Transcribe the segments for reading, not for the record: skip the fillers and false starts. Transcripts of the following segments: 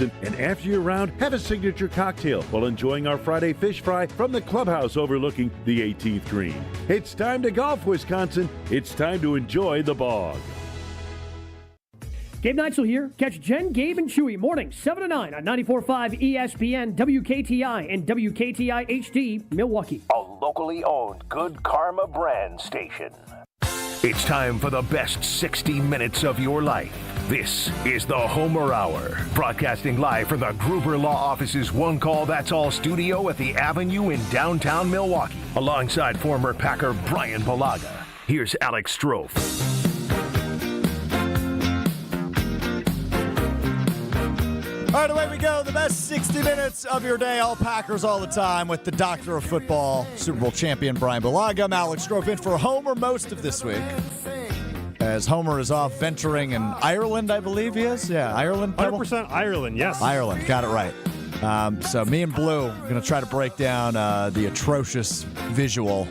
And after you're around, have a signature cocktail while enjoying our Friday fish fry from the clubhouse overlooking the 18th green. It's time to golf, Wisconsin. It's time to enjoy the bog. Gabe Neitzel here. Catch Jen, Gabe, and Chewy mornings 7 to 9 on 94.5 ESPN, WKTI, and WKTI HD, Milwaukee. A locally owned Good Karma brand station. It's time for the best 60 minutes of your life. This is the Homer Hour, broadcasting live from the Gruber Law Office's One Call That's All studio at the Avenue in downtown Milwaukee, alongside former Packer Bryan Bulaga. Here's Alex Strofe. All right, away we go. The best 60 minutes of your day. All Packers all the time with the doctor of football, Super Bowl champion Bryan Bulaga. I'm Alex Strofe in for Homer most of this week, as Homer is off venturing in Ireland, I believe he is. Yeah, Ireland. 100% Ireland, yes. Ireland, got it right. So me and Blue are going to try to break down the atrocious visual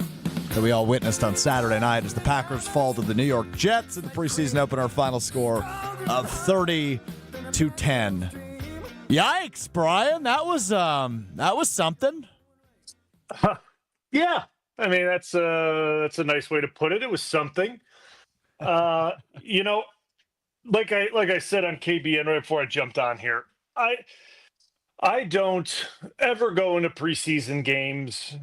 that we all witnessed on Saturday night as the Packers fall to the New York Jets in the preseason opener. Final score of 30-10. Yikes, Bryan! That was something. Yeah, I mean that's a nice way to put it. It was something. Like I said on KBN right before I jumped on here, I don't ever go into preseason games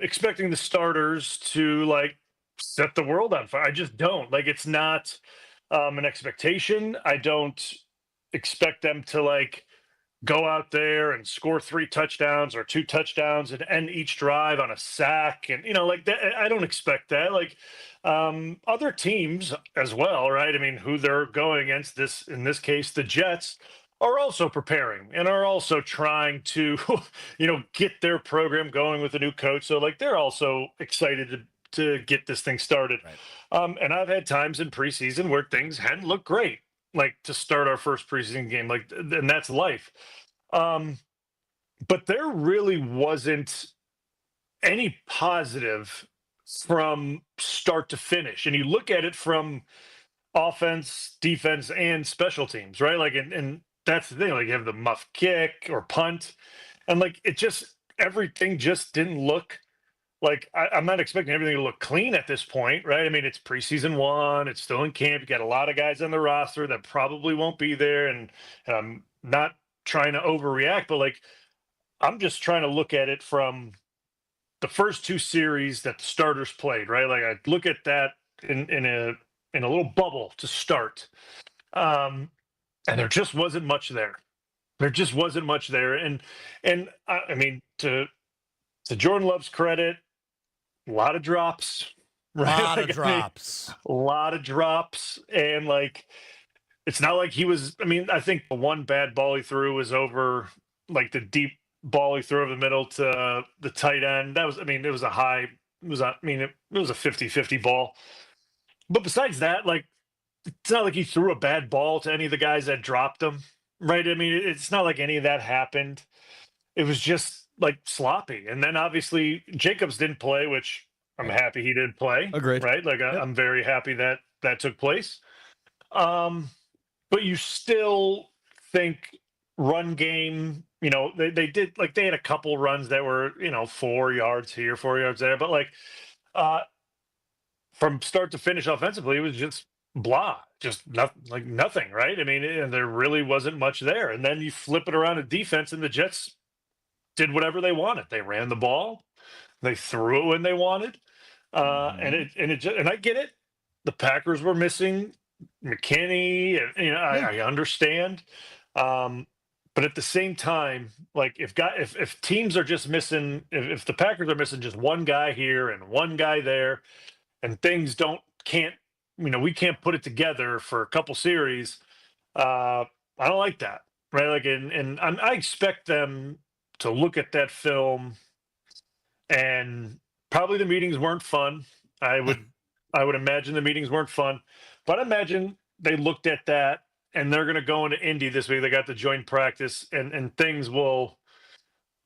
expecting the starters to set the world on fire. I just don't. It's not an expectation. I don't expect them to go out there and score 3 touchdowns or 2 touchdowns and end each drive on a sack. And, that, I don't expect that. Other teams as well, right? I mean, who they're going against in this case, the Jets are also preparing and are also trying to, get their program going with a new coach. So they're also excited to get this thing started. Right. And I've had times in preseason where things hadn't looked great. To start our first preseason game, and that's life. But there really wasn't any positive from start to finish. And you look at it from offense, defense, and special teams, right? And that's the thing, you have the muff kick or punt. And everything just didn't look I'm not expecting everything to look clean at this point, right? I mean, it's preseason 1. It's still in camp. You got a lot of guys on the roster that probably won't be there. And I'm not trying to overreact, but I'm just trying to look at it from the first 2 series that the starters played, right? I look at that in a little bubble to start. And there just wasn't much there. There just wasn't much there. And I mean, to Jordan Love's credit, a lot of drops, right? A lot of drops. And it's not like he was, I think the one bad ball he threw was over the deep ball he threw over the middle to the tight end. That was, it was a 50-50 ball. But besides that, it's not like he threw a bad ball to any of the guys that dropped him, right? It's not like any of that happened. It was just sloppy. And then obviously Jacobs didn't play, which I'm happy he didn't play. Agreed. Right? Yep. I'm very happy that took place. But you still think run game, they did they had a couple runs that were, 4 yards here, 4 yards there. But from start to finish offensively, it was just blah, just nothing, right? And there really wasn't much there. And then you flip it around to defense and the Jets did whatever they wanted. They ran the ball, they threw it when they wanted, and I get it. The Packers were missing McKinney, and I understand, but at the same time, if teams are just missing, if the Packers are missing just one guy here and one guy there, and things we can't put it together for a couple series. I don't like that, right? And I expect them to look at that film, and probably the meetings weren't fun. I would imagine the meetings weren't fun, but I imagine they looked at that and they're going to go into Indy this week. They got the joint practice and things will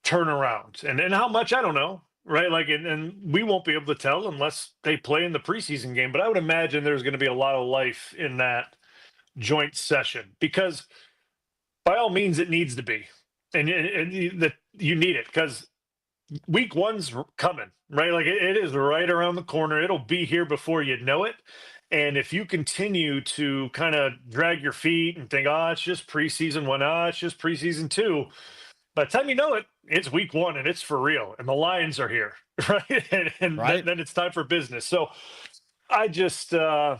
turn around. And how much, I don't know, right? And we won't be able to tell unless they play in the preseason game, but I would imagine there's going to be a lot of life in that joint session because by all means, it needs to be, and that you need it because week one's coming, right? Like it is right around the corner. It'll be here before you know it. And if you continue to kind of drag your feet and think, oh, it's just preseason one, it's just preseason two, by the time you know it, it's week one and it's for real. And the Lions are here, right? And Right. Then it's time for business. So I just, I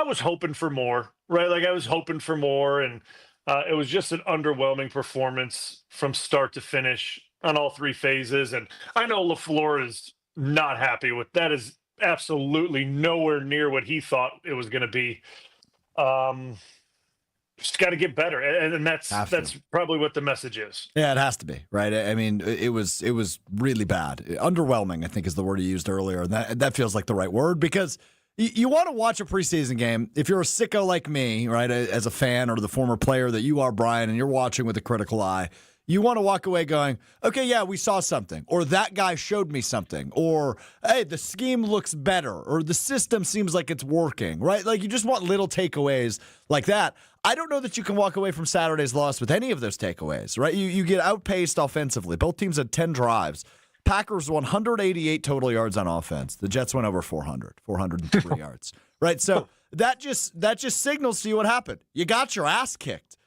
was hoping for more, right? Like I was hoping for more. And it was just an underwhelming performance from start to finish on all three phases. And I know LaFleur is not happy with that. Is absolutely nowhere near what he thought it was going to be. Just got to get better, and that's probably what the message is. Yeah, it has to be, right? I mean, it was really bad. Underwhelming, I think, is the word you used earlier, and that feels like the right word because you want to watch a preseason game if you're a sicko like me, right, as a fan or the former player that you are, Bryan, and you're watching with a critical eye. You want to walk away going, okay, yeah, we saw something, or that guy showed me something, or hey, the scheme looks better, or the system seems like it's working, right? Like you just want little takeaways like that. I don't know that you can walk away from Saturday's loss with any of those takeaways, right? You get outpaced offensively. Both teams had 10 drives. Packers 188 total yards on offense. The Jets went over 403 yards, right? So that just signals to you what happened. You got your ass kicked.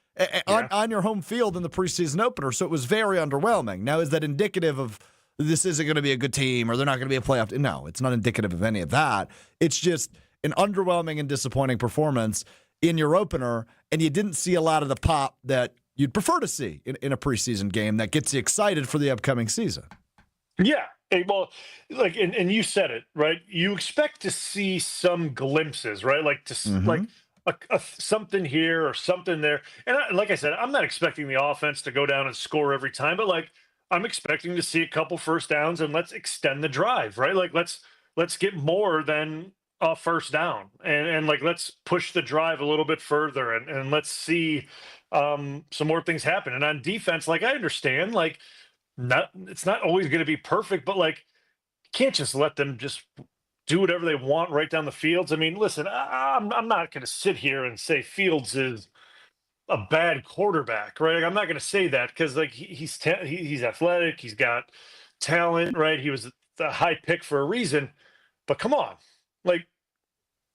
On your home field in the preseason opener, so it was very underwhelming. Now, is that indicative of this isn't going to be a good team or they're not going to be a playoff team? No, it's not indicative of any of that. It's just an underwhelming and disappointing performance in your opener, and you didn't see a lot of the pop that you'd prefer to see in a preseason game that gets you excited for the upcoming season. Yeah. Well, like, and you said it, right? You expect to see some glimpses, right? Like like something here or something there. And like I said, I'm not expecting the offense to go down and score every time, but like I'm expecting to see a couple first downs and let's extend the drive, right? Like let's get more than a first down and like let's push the drive a little bit further and let's see some more things happen. And on defense, like I understand, like it's not always going to be perfect, but like you can't just let them just do whatever they want right down the fields. I mean, listen, I'm not going to sit here and say Fields is a bad quarterback, right? Like, I'm not going to say that because like he's athletic, he's got talent, right? He was the high pick for a reason. But come on, like,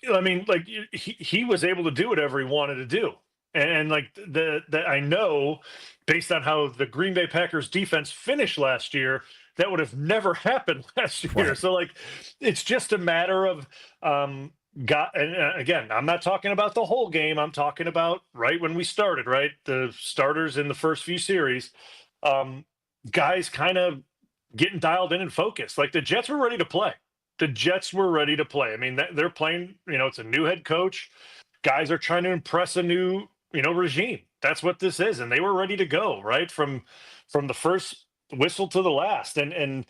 I mean, like he was able to do whatever he wanted to do, and like the I know based on how the Green Bay Packers defense finished last year. That would have never happened last year. Right. So, like, it's just a matter of and again, I'm not talking about the whole game. I'm talking about right when we started, right? The starters in the first few series, guys kind of getting dialed in and focused. Like the Jets were ready to play. I mean, they're playing, it's a new head coach. Guys are trying to impress a new, regime. That's what this is. And they were ready to go, right? From the first whistle to the last, and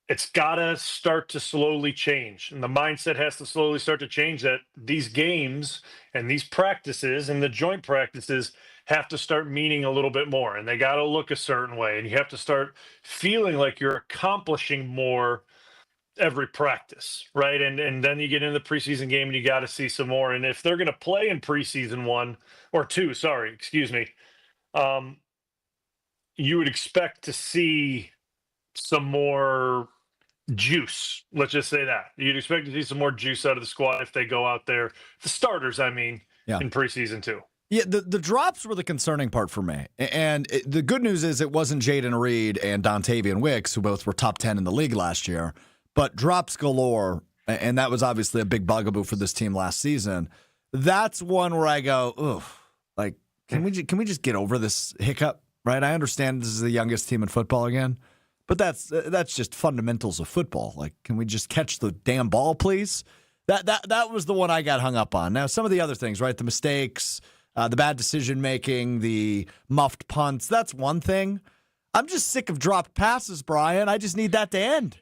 it's gotta start to slowly change, and the mindset has to slowly start to change that these games and these practices and the joint practices have to start meaning a little bit more, and they got to look a certain way, and you have to start feeling like you're accomplishing more every practice, right? And then you get into the preseason game and you got to see some more, and if they're going to play in preseason 1 or 2, you would expect to see some more juice. Let's just say that. You'd expect to see some more juice out of the squad if they go out there. The starters, I mean, in preseason 2. Yeah, the drops were the concerning part for me. And the good news is it wasn't Jaden Reed and Dontavian Wicks, who both were top 10 in the league last year, but drops galore. And that was obviously a big bugaboo for this team last season. That's one where I go, ugh, like, can we just get over this hiccup? Right, I understand this is the youngest team in football again, but that's just fundamentals of football. Like, can we just catch the damn ball, please? That was the one I got hung up on. Now, some of the other things, right? The mistakes, the bad decision making, the muffed punts. That's one thing. I'm just sick of dropped passes, Bryan. I just need that to end.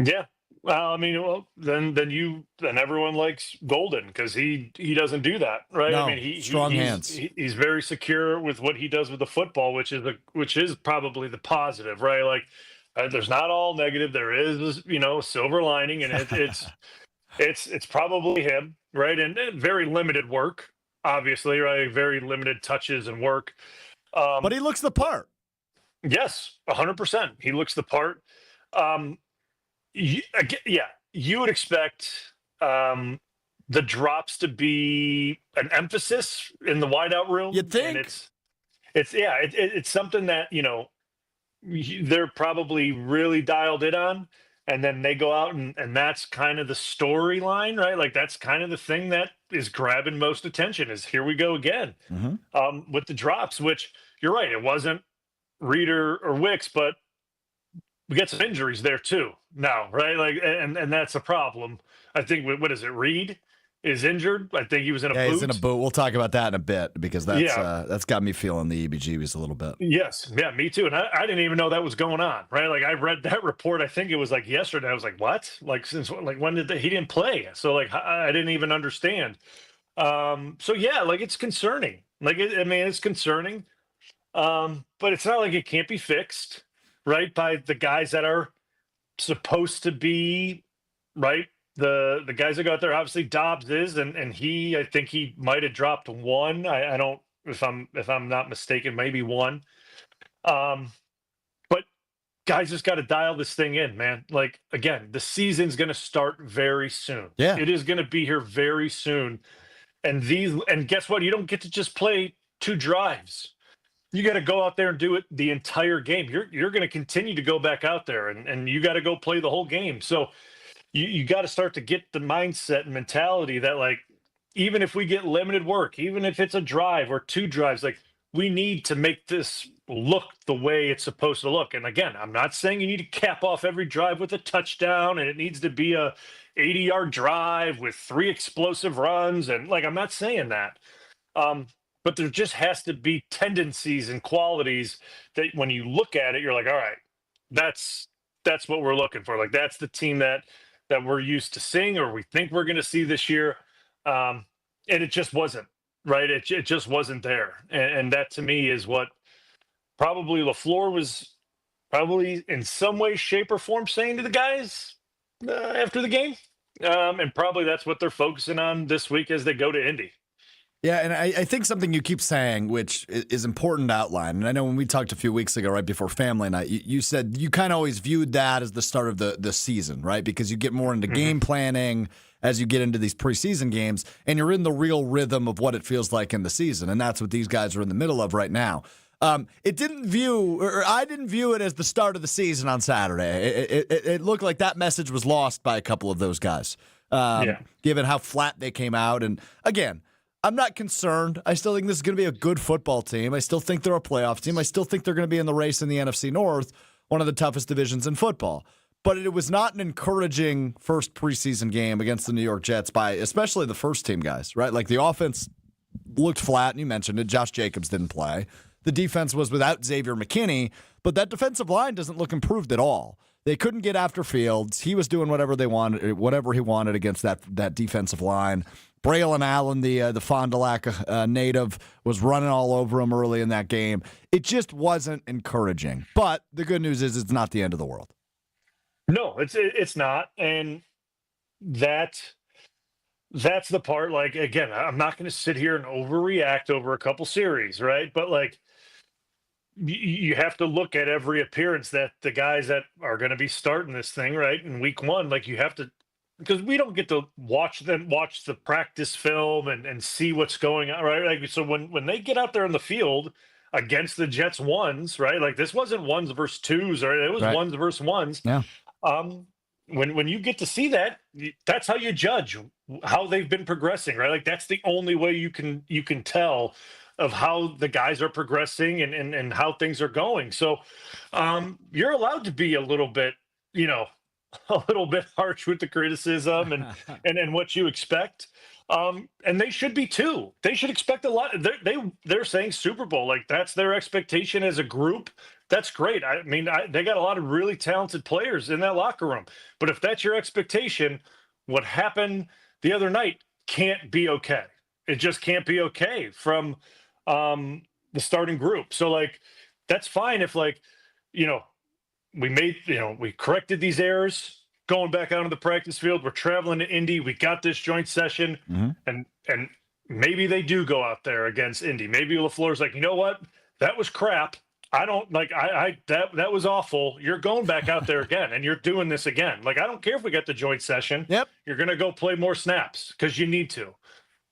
Yeah. Well, I mean, then everyone likes Golden because he doesn't do that, right? No, I mean, strong hands. He's very secure with what he does with the football, which is probably the positive, right? Like, there's not all negative. There is, a silver lining, and it's probably him, right? And very limited work, obviously, right? Very limited touches and work. But he looks the part. Yes, 100%. He looks the part. You would expect the drops to be an emphasis in the wideout room. You'd think. And it's something that, they're probably really dialed in on. And then they go out and that's kind of the storyline, right? Like that's kind of the thing that is grabbing most attention is here we go again with the drops, which you're right. It wasn't Reeder or Wicks, but we got some injuries there too now, right? Like, and that's a problem. I think, what is it? Reed is injured. I think he was in a boot. He's in a boot. We'll talk about that in a bit because that's got me feeling the EBGBs a little bit. Yes. Yeah, me too. And I didn't even know that was going on, right? Like I read that report. I think it was like yesterday. I was like, what? Like when did he didn't play? So like, I didn't even understand. So yeah, like it's concerning. Like, it's concerning. But it's not like it can't be fixed, right? By the guys that are supposed to be, right? The guys that go out there, obviously Dobbs is, and I think he might have dropped one. I don't, if I'm not mistaken, maybe one. But guys just got to dial this thing in, man. Like again, the season's going to start very soon. Yeah, it is going to be here very soon. And guess what? You don't get to just play 2 drives. You got to go out there and do it the entire game. You're going to continue to go back out there and you got to go play the whole game. So you got to start to get the mindset and mentality that like, even if we get limited work, even if it's a drive or 2 drives, like we need to make this look the way it's supposed to look. And again, I'm not saying you need to cap off every drive with a touchdown and it needs to be a 80-yard drive with 3 explosive runs. And like, I'm not saying that. But there just has to be tendencies and qualities that when you look at it, you're like, all right, that's what we're looking for. Like that's the team that we're used to seeing or we think we're going to see this year. And it just wasn't, right? It just wasn't there. And that to me is what probably LaFleur was probably in some way, shape, or form saying to the guys after the game. And probably that's what they're focusing on this week as they go to Indy. Yeah, and I think something you keep saying, which is important to outline, and I know when we talked a few weeks ago, right before family night, you said you kind of always viewed that as the start of the season, right? Because you get more into game planning as you get into these preseason games, and you're in the real rhythm of what it feels like in the season, and that's what these guys are in the middle of right now. I didn't view it as the start of the season on Saturday. It looked like that message was lost by a couple of those guys, given how flat they came out. And again, I'm not concerned. I still think this is going to be a good football team. I still think they're a playoff team. I still think they're going to be in the race in the NFC North, one of the toughest divisions in football. But it was not an encouraging first preseason game against the New York Jets by especially the first team guys, right? Like the offense looked flat, and you mentioned it. Josh Jacobs didn't play. The defense was without Xavier McKinney, but that defensive line doesn't look improved at all. They couldn't get after Fields. He was doing whatever he wanted against that defensive line. Braylon Allen, the Fond du Lac native, was running all over him early in that game. It just wasn't encouraging. But the good news is it's not the end of the world. No, it's not. And that's the part, like, again, I'm not going to sit here and overreact over a couple series, right? But, like, you have to look at every appearance that the guys that are going to be starting this thing, right, in week 1, like, you have to, because we don't get to watch the practice film and see what's going on, right? Like, so when they get out there in the field against the Jets ones, right? Like this wasn't ones versus twos, right? It was ones versus ones. Yeah. When you get to see that, that's how you judge how they've been progressing, right? Like that's the only way you can tell of how the guys are progressing and how things are going. So you're allowed to be a little bit, a little bit harsh with the criticism and what you expect. And they should be too. They should expect a lot. They're saying Super Bowl, like that's their expectation as a group. That's great. I mean, they got a lot of really talented players in that locker room. But if that's your expectation, what happened the other night can't be okay. It just can't be okay from the starting group. So like, that's fine if like, we corrected these errors going back out on the practice field. We're traveling to Indy. We got this joint session and maybe they do go out there against Indy. Maybe LaFleur's like, you know what? That was crap. I don't like that was awful. You're going back out there again and you're doing this again. Like, I don't care if we get the joint session. Yep. You're going to go play more snaps because you need to.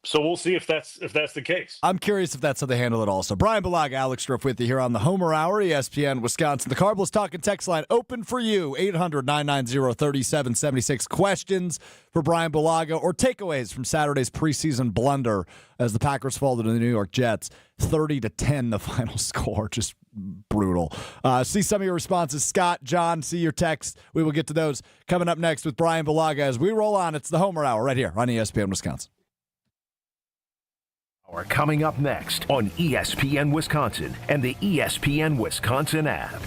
So we'll see if that's the case. I'm curious if that's how they handle it also. Bryan Bulaga, Alex Strofe with you here on the Homer Hour, ESPN Wisconsin. The Cardinals Talking text line open for you, 800-990-3776. Questions for Bryan Bulaga or takeaways from Saturday's preseason blunder as the Packers fall to the New York Jets. 30-10 the final score. Just brutal. See some of your responses. Scott, John, see your texts. We will get to those coming up next with Bryan Bulaga as we roll on. It's the Homer Hour right here on ESPN Wisconsin. Are coming up next on ESPN Wisconsin and the ESPN Wisconsin app.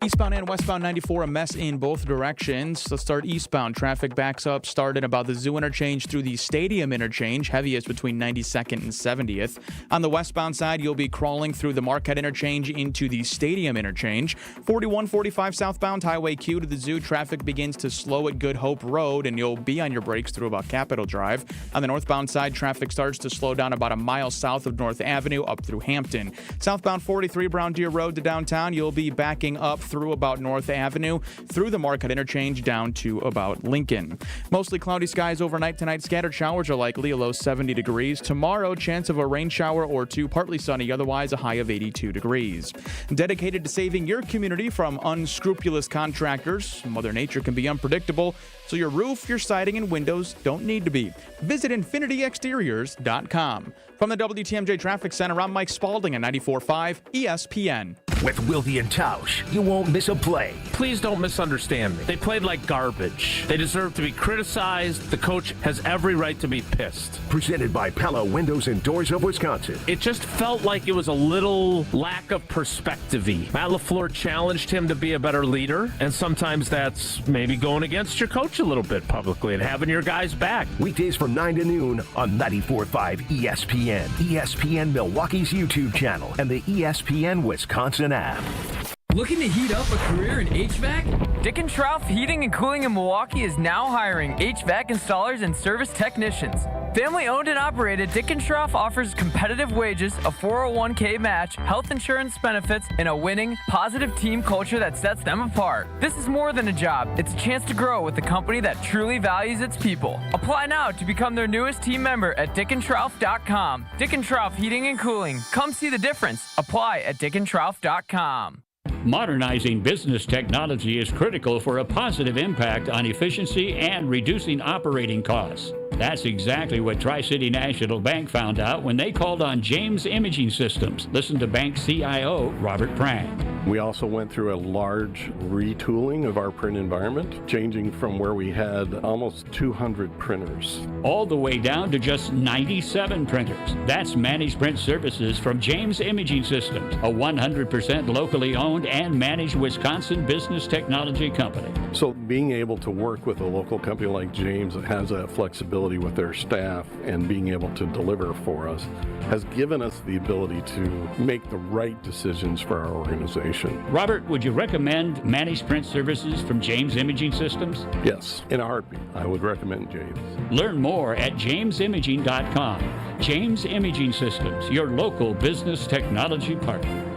Eastbound and westbound 94, a mess in both directions. Let's start eastbound. Traffic backs up starting about the Zoo interchange through the Stadium interchange, heaviest between 92nd and 70th. On the westbound side, you'll be crawling through the Marquette interchange into the Stadium interchange. 4145 southbound Highway Q to the Zoo, traffic begins to slow at Good Hope Road, and you'll be on your brakes through about Capitol Drive. On the northbound side, traffic starts to slow down about a mile south of North Avenue up through Hampton. Southbound 43 Brown Deer Road to downtown, you'll be backing up through about North Avenue, through the Marquette interchange down to about Lincoln. Mostly cloudy skies overnight tonight. Scattered showers are likely, a low 70 degrees. Tomorrow, chance of a rain shower or two, partly sunny, otherwise a high of 82 degrees. Dedicated to saving your community from unscrupulous contractors, Mother Nature can be unpredictable, so your roof, your siding, and windows don't need to be. Visit infinityexteriors.com. From the WTMJ Traffic Center, I'm Mike Spalding at 94.5 ESPN. With Wilde and Tausch, you won't miss a play. Please don't misunderstand me. They played like garbage. They deserve to be criticized. The coach has every right to be pissed. Presented by Pella Windows and Doors of Wisconsin. It just felt like it was a little lack of perspective-y. Matt LaFleur challenged him to be a better leader, and sometimes that's maybe going against your coach a little bit publicly and having your guys back. Weekdays from 9 to noon on 94.5 ESPN, ESPN Milwaukee's YouTube channel, and the ESPN Wisconsin app. Looking to heat up a career in HVAC? Dick & Trough Heating and Cooling in Milwaukee is now hiring HVAC installers and service technicians. Family owned and operated, Dick & Trough offers competitive wages, a 401k match, health insurance benefits, and a winning, positive team culture that sets them apart. This is more than a job. It's a chance to grow with a company that truly values its people. Apply now to become their newest team member at dickandtrough.com. Dick & Trough Heating and Cooling. Come see the difference. Apply at dickandtrough.com. Modernizing business technology is critical for a positive impact on efficiency and reducing operating costs. That's exactly what Tri-City National Bank found out when they called on James Imaging Systems. Listen to Bank CIO Robert Bryan. We also went through a large retooling of our print environment, changing from where we had almost 200 printers. All the way down to just 97 printers. That's managed print services from James Imaging Systems, a 100% locally owned and managed Wisconsin business technology company. So being able to work with a local company like James that has that flexibility with their staff and being able to deliver for us has given us the ability to make the right decisions for our organization. Robert, would you recommend managed print services from James Imaging Systems? Yes, in a heartbeat, I would recommend James. Learn more at jamesimaging.com. James Imaging Systems, your local business technology partner.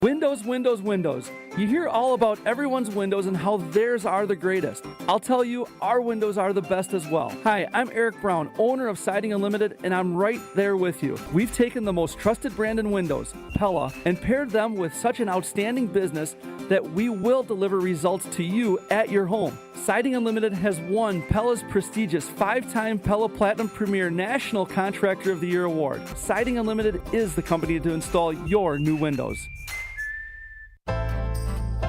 Windows, windows, windows. You hear all about everyone's windows and how theirs are the greatest. I'll tell you, our windows are the best as well. Hi, I'm Eric Brown, owner of Siding Unlimited, and I'm right there with you. We've taken the most trusted brand in windows, Pella, and paired them with such an outstanding business that we will deliver results to you at your home. Siding Unlimited has won Pella's prestigious 5-time Pella Platinum Premier National Contractor of the Year award. Siding Unlimited is the company to install your new windows.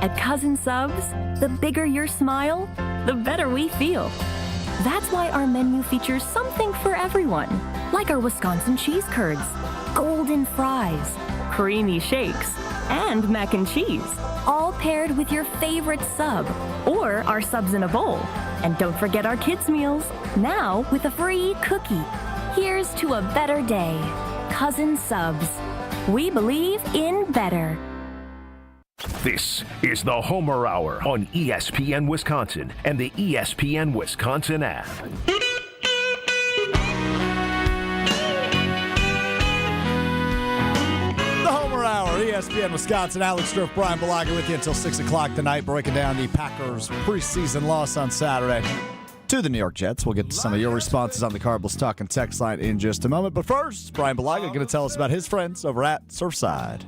At Cousin Subs, the bigger your smile, the better we feel. That's why our menu features something for everyone, like our Wisconsin cheese curds, golden fries, creamy shakes, and mac and cheese, all paired with your favorite sub, or our subs in a bowl. And don't forget our kids' meals, now with a free cookie. Here's to a better day. Cousin Subs. We believe in better. This is the Homer Hour on ESPN Wisconsin and the ESPN Wisconsin app. The Homer Hour, ESPN Wisconsin. Alex Strofe, Bryan Bulaga with you until 6 o'clock tonight, breaking down the Packers' preseason loss on Saturday to the New York Jets. We'll get to some of your responses on the Cardinals Talk and Text line in just a moment. But first, Bryan Bulaga going to tell us about his friends over at Surfside.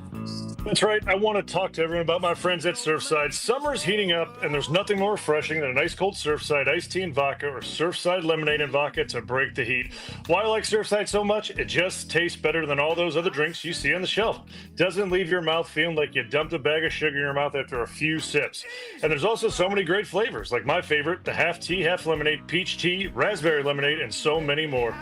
That's right. I want to talk to everyone about my friends at Surfside. Summer's heating up, and there's nothing more refreshing than a nice cold Surfside iced tea and vodka or Surfside lemonade and vodka to break the heat. Why I like Surfside so much? It just tastes better than all those other drinks you see on the shelf. Doesn't leave your mouth feeling like you dumped a bag of sugar in your mouth after a few sips. And there's also so many great flavors, like my favorite, the half tea, half lemonade, peach tea, raspberry lemonade, and so many more.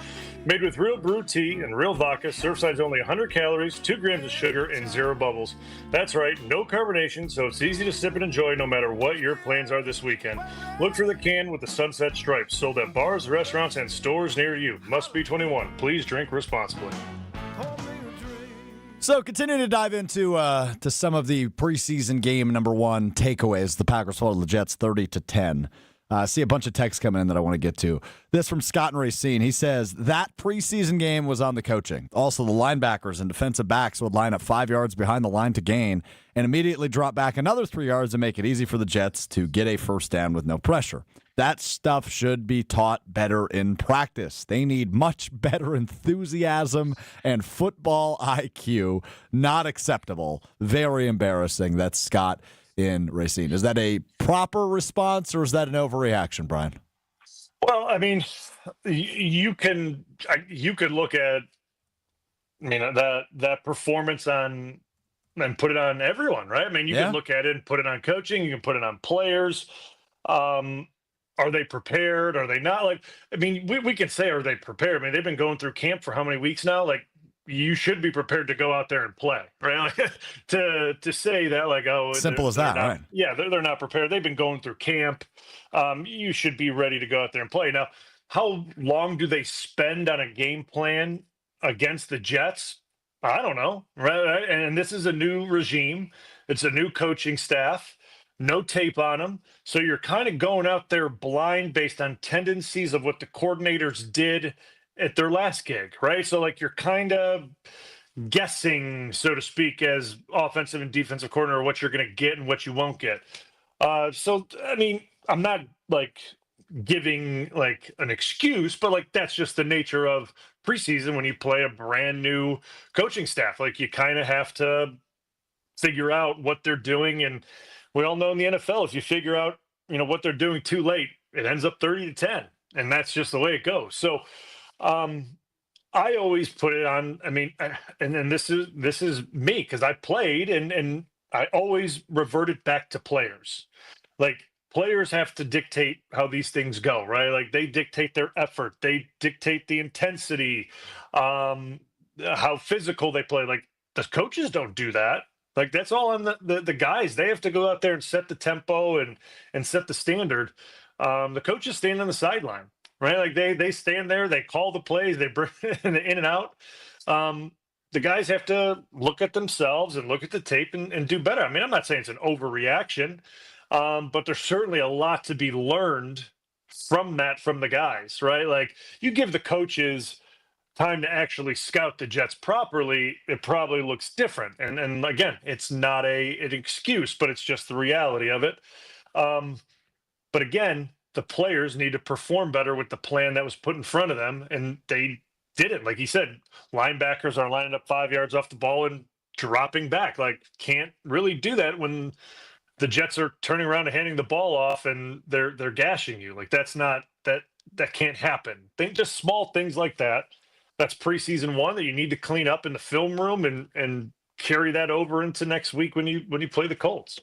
Made with real brewed tea and real vodka, Surfside's only 100 calories, 2 grams of sugar, and 0 bubbles. That's right, no carbonation, so it's easy to sip and enjoy no matter what your plans are this weekend. Look for the can with the sunset stripes, sold at bars, restaurants, and stores near you. Must be 21. Please drink responsibly. So, continuing to dive into to some of the preseason game number 1 takeaways. The Packers fall to the Jets 30-10. See a bunch of texts coming in that I want to get to. This from Scott and Racine. He says, that preseason game was on the coaching. Also, the linebackers and defensive backs would line up 5 yards behind the line to gain and immediately drop back another 3 yards and make it easy for the Jets to get a first down with no pressure. That stuff should be taught better in practice. They need much better enthusiasm and football IQ. Not acceptable. Very embarrassing. That's Scott in Racine. Is that a proper response or is that an overreaction, Bryan? Well, I mean, you could look at, that performance on and put it on everyone, right? I mean, you can look at it and put it on coaching. You can put it on players. Are they prepared? Are they not? We can say, are they prepared? I mean, they've been going through camp for how many weeks now? You should be prepared to go out there and play, right? to say that, simple as that, right? Yeah, they're not prepared. They've been going through camp. You should be ready to go out there and play. Now, how long do they spend on a game plan against the Jets? I don't know, right? And this is a new regime. It's a new coaching staff. No tape on them. So you're kind of going out there blind based on tendencies of what the coordinators did at their last gig, right? So you're kind of guessing, so to speak, as offensive and defensive coordinator, what you're going to get and what you won't get. I'm not giving an excuse, but that's just the nature of preseason when you play a brand new coaching staff. You kind of have to figure out what they're doing. And we all know in the NFL, if you figure out, what they're doing too late, it ends up 30-10. And that's just the way it goes. So, I always put it on, and then this is me because I played and I always reverted back to players. Players have to dictate how these things go, right? They dictate their effort. They dictate the intensity, how physical they play. The coaches don't do that. That's all on the guys. They have to go out there and set the tempo and set the standard. The coaches stand on the sideline. Right, they stand there, they call the plays, they bring in and out. The guys have to look at themselves and look at the tape and do better. I'm not saying it's an overreaction, but there's certainly a lot to be learned from the guys, right? You give the coaches time to actually scout the Jets properly, it probably looks different. And again, it's not an excuse, but it's just the reality of it. But again, the players need to perform better with the plan that was put in front of them, and they didn't. Like he said, linebackers are lining up 5 yards off the ball and dropping back. Can't really do that when the Jets are turning around and handing the ball off and they're gashing you. That's not that can't happen. Just small things like that. That's preseason 1 that you need to clean up in the film room and carry that over into next week when you play the Colts.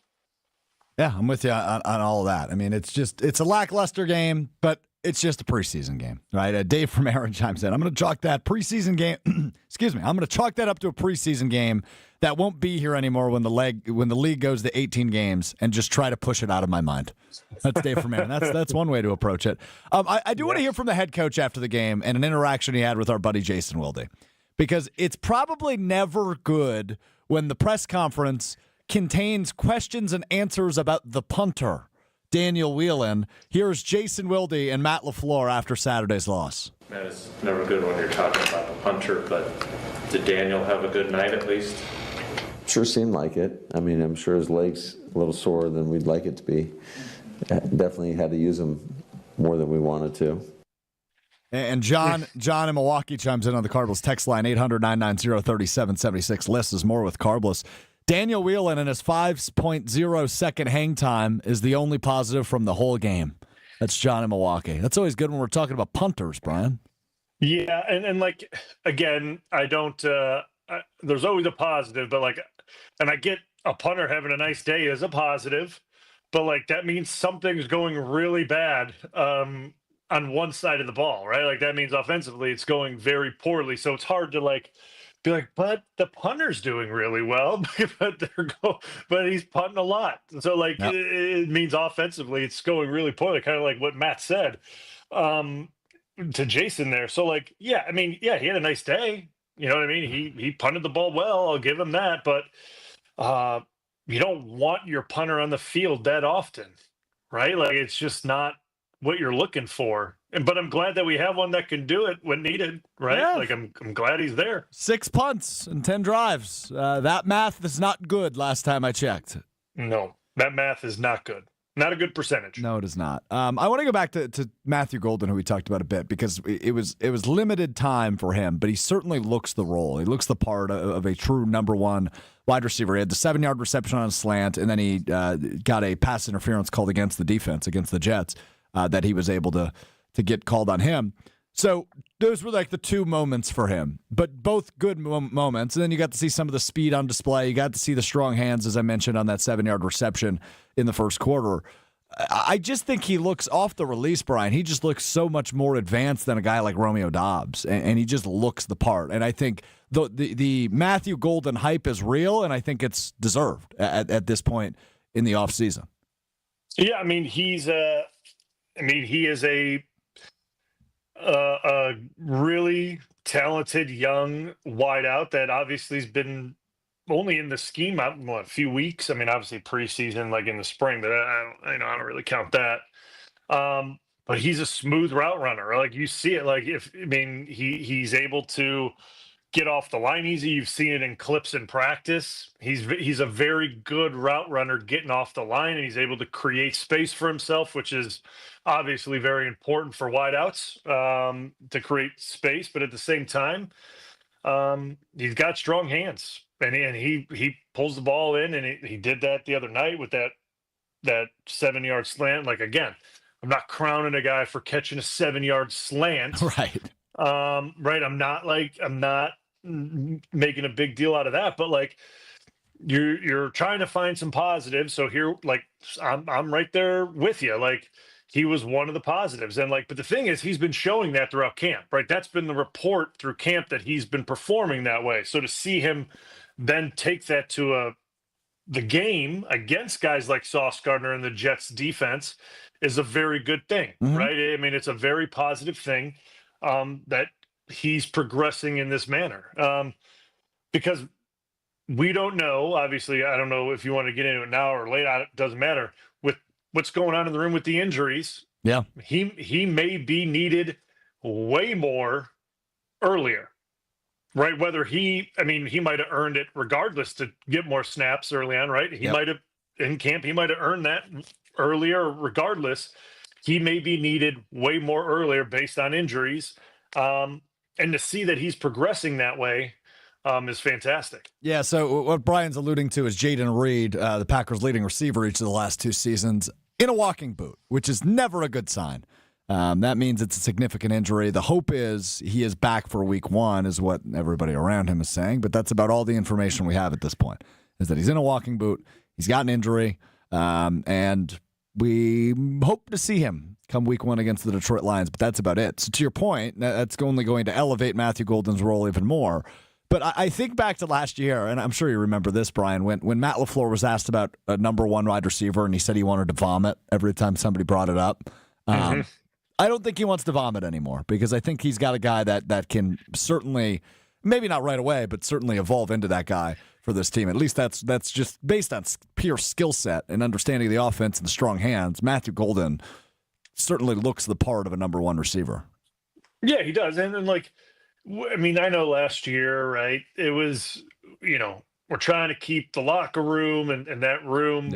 Yeah, I'm with you on all of that. It's a lackluster game, but it's just a preseason game, right? Dave from Aaron chimes in. I'm going to chalk that preseason game. Excuse me. I'm going to chalk that up to a preseason game that won't be here anymore when the league goes to 18 games, and just try to push it out of my mind. That's Dave from Aaron. That's one way to approach it. I do want to hear from the head coach after the game and an interaction he had with our buddy Jason Wilde, because it's probably never good when the press conference contains questions and answers about the punter, Daniel Whelan. Here's Jason Wilde and Matt LaFleur after Saturday's loss. Man, it's never good when you're talking about the punter, but did Daniel have a good night at least? Sure seemed like it. I mean, I'm sure his leg's a little sore than we'd like it to be. Definitely had to use him more than we wanted to. And John in Milwaukee chimes in on the Carbless text line, 800-990-3776. Lists is more with Carbless. Daniel Whelan in his 5.0 second hang time is the only positive from the whole game. That's John in Milwaukee. That's always good when we're talking about punters, Brian. Yeah, and like, again, I don't there's always a positive, but like, and I get a punter having a nice day is a positive, but like that means something's going really bad on one side of the ball, right? Like that means offensively it's going very poorly. So it's hard to like be like, but the punter's doing really well, but he's punting a lot. So like it means offensively it's going really poorly, kind of like what Matt said to Jason there. So like, yeah, I mean, yeah, he had a nice day. You know what I mean? He punted the ball well. I'll give him that. But you don't want your punter on the field that often, right? Like it's just not what you're looking for. But I'm glad that we have one that can do it when needed, right? Yeah. Like I'm glad he's there. 6 punts and 10 drives. That math is not good last time I checked. No, that math is not good. Not a good percentage. No, it is not. I want to go back to Matthew Golden, who we talked about a bit, because it was limited time for him, but he certainly looks the role. He looks the part of a true number one wide receiver. He had the 7-yard reception on a slant, and then he got a pass interference called against the defense, against the Jets, that he was able to get called on him. So those were like the two moments for him, but both good moments. And then you got to see some of the speed on display. You got to see the strong hands, as I mentioned, on that 7-yard reception in the first quarter. I just think he looks off the release, Brian. He just looks so much more advanced than a guy like Romeo Doubs, and he just looks the part. And I think the Matthew Golden hype is real, and I think it's deserved at this point in the offseason. Yeah, I mean, he is a really talented young wideout that obviously has been only in the scheme a few weeks. I mean, obviously preseason, like in the spring, but I don't really count that. But he's a smooth route runner. Like you see it. Like he's able to get off the line easy. You've seen it in clips in practice. He's a very good route runner getting off the line, and he's able to create space for himself, which is obviously very important for wideouts to create space. But at the same time, he's got strong hands, and he pulls the ball in, and he did that the other night with that 7-yard slant. Like, again, I'm not crowning a guy for catching a 7-yard slant, right? Right. I'm not making a big deal out of that, but like you're trying to find some positives. So here, like I'm right there with you. Like he was one of the positives, and like, but the thing is, he's been showing that throughout camp, right? That's been the report through camp, that he's been performing that way. So to see him then take that to the game against guys like Sauce Gardner and the Jets defense is a very good thing, right? I mean, it's a very positive thing that he's progressing in this manner, because we don't know. Obviously, I don't know if you want to get into it now or later. It doesn't matter with what's going on in the room with the injuries. Yeah, he may be needed way more earlier, right? Whether he might have earned it regardless to get more snaps early on, right? He might have in camp. He might have earned that earlier regardless. He may be needed way more earlier based on injuries. And to see that he's progressing that way is fantastic. Yeah, so what Brian's alluding to is Jaden Reed, the Packers' leading receiver each of the last 2 seasons, in a walking boot, which is never a good sign. That means it's a significant injury. The hope is he is back for week 1, is what everybody around him is saying, but that's about all the information we have at this point, is that he's in a walking boot, he's got an injury, and we hope to see him come week 1 against the Detroit Lions, but that's about it. So to your point, that's only going to elevate Matthew Golden's role even more. But I think back to last year, and I'm sure you remember this, Brian, when Matt LaFleur was asked about a number 1 wide receiver, and he said he wanted to vomit every time somebody brought it up. I don't think he wants to vomit anymore, because I think he's got a guy that can certainly maybe not right away, but certainly evolve into that guy for this team. At least that's just based on pure skill set and understanding of the offense and the strong hands. Matthew Golden certainly looks the part of a number one receiver. Yeah, he does. And then, I know last year, right, it was, we're trying to keep the locker room and that room,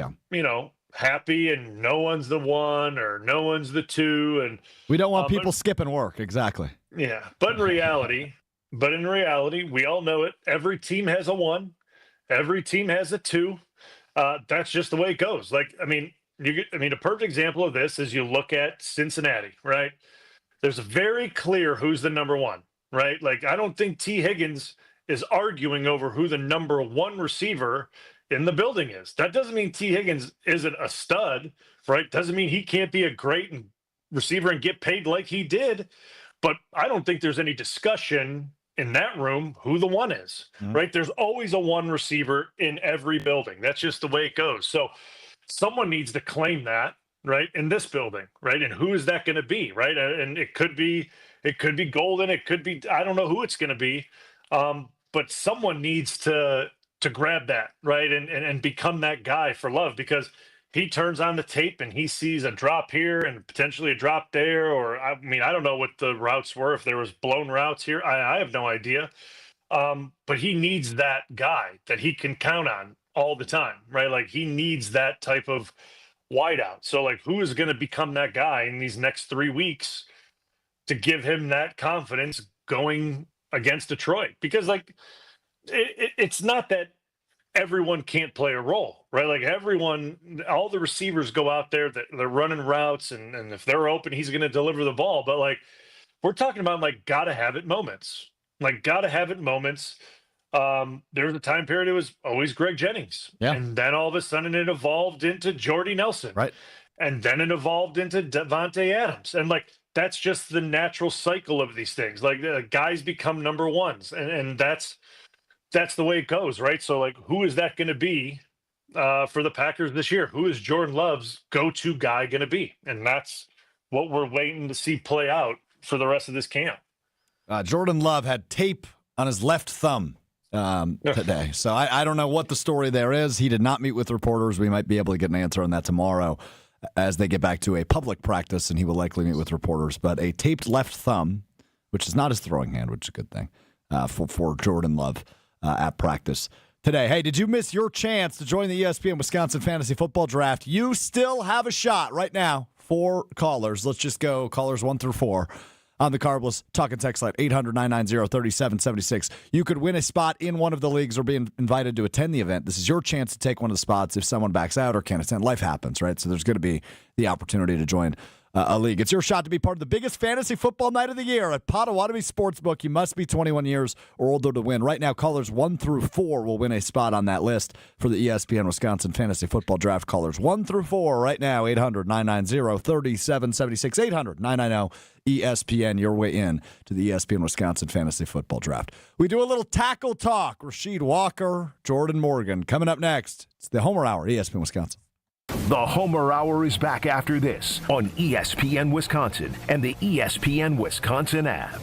happy, and no one's the one or no one's the two. And we don't want people skipping work. Exactly. Yeah. But in reality, we all know it. Every team has a 1. Every team has a 2. That's just the way it goes. A perfect example of this is you look at Cincinnati, right? There's very clear who's the number 1, right? I don't think T. Higgins is arguing over who the number 1 receiver in the building is. That doesn't mean T. Higgins isn't a stud, right? Doesn't mean he can't be a great receiver and get paid like he did. But I don't think there's any discussion in that room who the 1 is, right? There's always a 1 receiver in every building. That's just the way it goes. So someone needs to claim that, right, in this building, right? And who is that going to be, right? And it could be Golden. It could be, I don't know who it's going to be. But someone needs to grab that, right, and become that guy for Love, because he turns on the tape and he sees a drop here and potentially a drop there, or I don't know what the routes were, if there was blown routes here. I have no idea. But he needs that guy that he can count on all the time, right? He needs that type of wideout. So who is going to become that guy in these next 3 weeks to give him that confidence going against Detroit? Because it's not that everyone can't play a role, right? Everyone, all the receivers go out there, that they're running routes, and if they're open, he's going to deliver the ball. But we're talking about gotta have it moments. Gotta have it moments. There was a time period it was always Greg Jennings. Yeah. And then all of a sudden it evolved into Jordy Nelson. Right. And then it evolved into Devontae Adams. And that's just the natural cycle of these things. Guys become number 1s, and that's the way it goes, right? So who is that going to be for the Packers this year? Who is Jordan Love's go-to guy going to be? And that's what we're waiting to see play out for the rest of this camp. Jordan Love had tape on his left thumb today. So I don't know what the story there is. He did not meet with reporters. We might be able to get an answer on that tomorrow as they get back to a public practice, and he will likely meet with reporters. But a taped left thumb, which is not his throwing hand, which is a good thing for Jordan Love at practice today. Hey, did you miss your chance to join the ESPN Wisconsin Fantasy Football Draft? You still have a shot right now. 4 callers. Let's just go callers 1 through 4 on the Carbless Talk and Text line, 800-990-3776. You could win a spot in one of the leagues or be invited to attend the event. This is your chance to take one of the spots if someone backs out or can't attend. Life happens, right? So there's going to be the opportunity to join a league. It's your shot to be part of the biggest fantasy football night of the year at Potawatomi Sportsbook. You must be 21 years or older to win. Right now, callers 1 through 4 will win a spot on that list for the ESPN Wisconsin Fantasy Football Draft. Callers 1 through 4 right now, 800-990-3776, 800-990-ESPN, your way in to the ESPN Wisconsin Fantasy Football Draft. We do a little tackle talk. Rasheed Walker, Jordan Morgan. Coming up next, it's the Homer Hour, ESPN Wisconsin. The Homer Hour is back after this on ESPN Wisconsin and the ESPN Wisconsin app.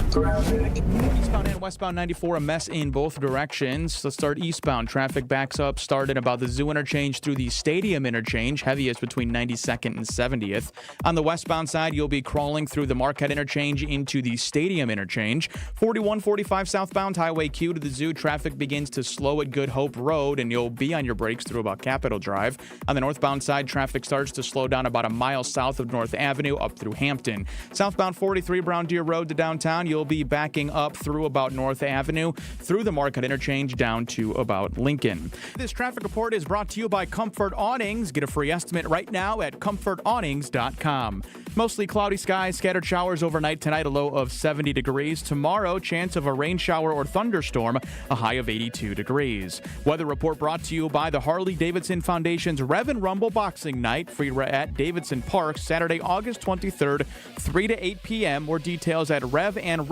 Eastbound and westbound 94, a mess in both directions. Let's start eastbound. Traffic backs up starting about the Zoo interchange through the Stadium interchange, heaviest between 92nd and 70th. On the westbound side, you'll be crawling through the Marquette interchange into the Stadium interchange. 4145 southbound Highway Q to the Zoo, traffic begins to slow at Good Hope Road, and you'll be on your brakes through about Capitol Drive. On the northbound side, traffic starts to slow down about a mile south of North Avenue up through Hampton. Southbound 43 Brown Deer Road to downtown, you'll be backing up through about North Avenue, through the Market interchange down to about Lincoln. This traffic report is brought to you by Comfort Awnings. Get a free estimate right now at comfortawnings.com. Mostly cloudy skies, scattered showers overnight tonight, a low of 70 degrees. Tomorrow, chance of a rain shower or thunderstorm, a high of 82 degrees. Weather report brought to you by the Harley-Davidson Foundation's Rev and Rumble Boxing Night, free at Davidson Park, Saturday, August 23rd, 3 to 8 p.m. More details at revandrumble.com.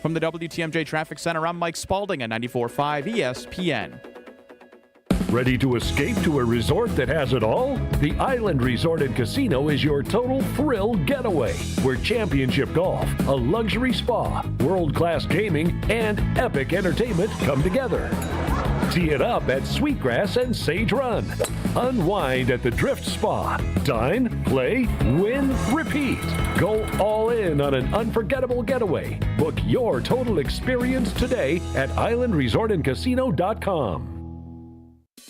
From the WTMJ Traffic Center, I'm Mike Spalding at 94.5 ESPN. Ready to escape to a resort that has it all? The Island Resort and Casino is your total thrill getaway, where championship golf, a luxury spa, world-class gaming, and epic entertainment come together. Tee it up at Sweetgrass and Sage Run. Unwind at the Drift Spa. Dine, play, win, repeat. Go all in on an unforgettable getaway. Book your total experience today at islandresortandcasino.com.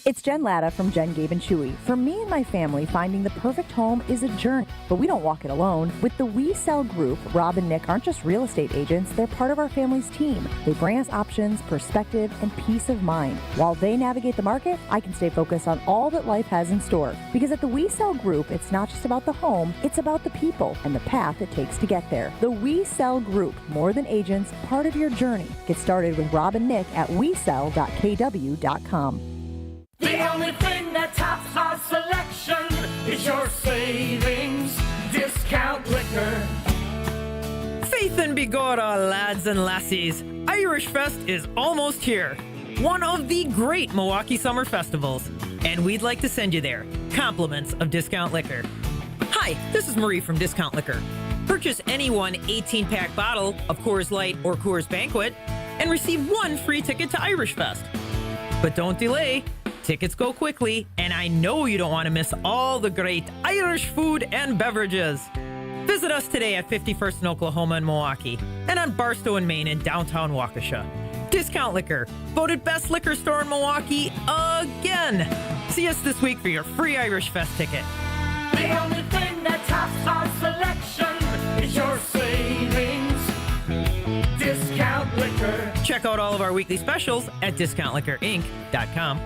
It's Jen Latta from Jen, Gabe, and Chewy. For me and my family, finding the perfect home is a journey, but we don't walk it alone. With the We Sell Group, Rob and Nick aren't just real estate agents, they're part of our family's team. They bring us options, perspective, and peace of mind. While they navigate the market, I can stay focused on all that life has in store. Because at the We Sell Group, it's not just about the home, it's about the people and the path it takes to get there. The We Sell Group, more than agents, part of your journey. Get started with Rob and Nick at wesell.kw.com. The only thing that tops our selection is your savings discount liquor. Faith and Bigora, lads and lassies. Irish Fest is almost here. One of the great Milwaukee summer festivals. And we'd like to send you there. Compliments of Discount Liquor. Hi, this is Marie from Discount Liquor. Purchase any one 18-pack bottle of Coors Light or Coors Banquet and receive one free ticket to Irish Fest. But don't delay. Tickets go quickly, and I know you don't want to miss all the great Irish food and beverages. Visit us today at 51st in Oklahoma and Milwaukee, and on Barstow and Maine in downtown Waukesha. Discount Liquor, voted best liquor store in Milwaukee again. See us this week for your free Irish Fest ticket. The only thing that tops our selection is your savings discount liquor. Check out all of our weekly specials at discountliquorinc.com.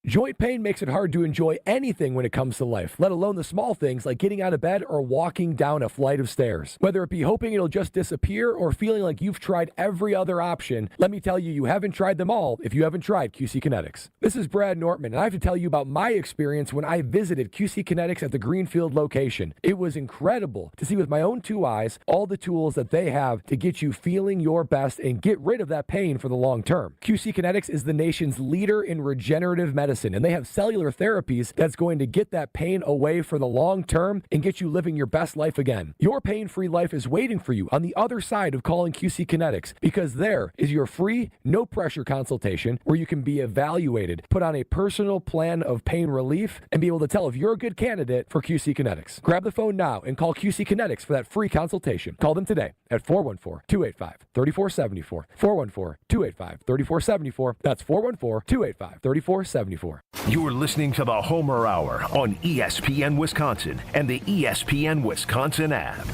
Joint pain makes it hard to enjoy anything when it comes to life, let alone the small things like getting out of bed or walking down a flight of stairs. Whether it be hoping it'll just disappear or feeling like you've tried every other option, let me tell you, you haven't tried them all if you haven't tried QC Kinetics. This is Brad Nortman, and I have to tell you about my experience when I visited QC Kinetics at the Greenfield location. It was incredible to see with my own two eyes all the tools that they have to get you feeling your best and get rid of that pain for the long term. QC Kinetics is the nation's leader in regenerative medicine, and they have cellular therapies that's going to get that pain away for the long term and get you living your best life again. Your pain-free life is waiting for you on the other side of calling QC Kinetics, because there is your free, no-pressure consultation where you can be evaluated, put on a personal plan of pain relief, and be able to tell if you're a good candidate for QC Kinetics. Grab the phone now and call QC Kinetics for that free consultation. Call them today at 414-285-3474. 414-285-3474. That's 414-285-3474. You're listening to the Homer Hour on ESPN Wisconsin and the ESPN Wisconsin app.